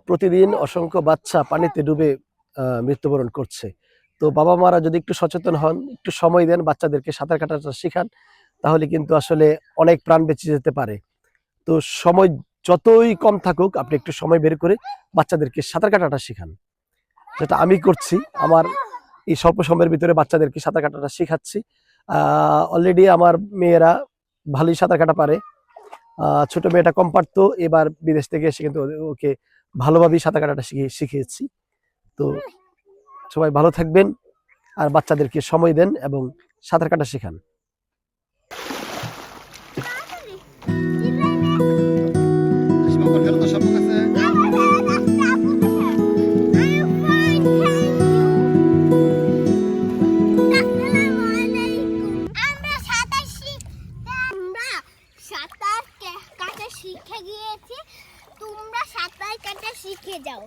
প্রতিদিন অসংখ্য বাচ্চা পানিতে ডুবে মৃত্যুবরণ করছে। তো বাবা মারা যদি একটু সচেতন হন, একটু সময় দেন, বাচ্চাদেরকে সাঁতার কাটাটা শেখান, তাহলে কিন্তু আসলে অনেক প্রাণ বেঁচে যেতে পারে। তো সময় যতই কম থাকুক, আপনি একটু সময় বের করে বাচ্চাদেরকে সাঁতার কাটাটা শেখান, যেটা আমি করছি। আমার এই স্বল্প সময়ের ভিতরে বাচ্চাদেরকে সাঁতার কাটাটা শেখাচ্ছি। অলরেডি আমার মেয়েরা ভালোই সাঁতার কাটা পারে। ছোট মেয়েটা কম পারতো, এবার বিদেশ থেকে এসে কিন্তু ওকে ভালোভাবেই সাঁতার কাটাটা শিখিয়েছি। তো সবাই ভালো থাকবেন, আর বাচ্চাদেরকে সময় দেন এবং সাঁতার কাটা শেখান। সাঁতার কাটা শিখে গিয়েছি, তোমরা সাঁতার কাটা শিখে যাও।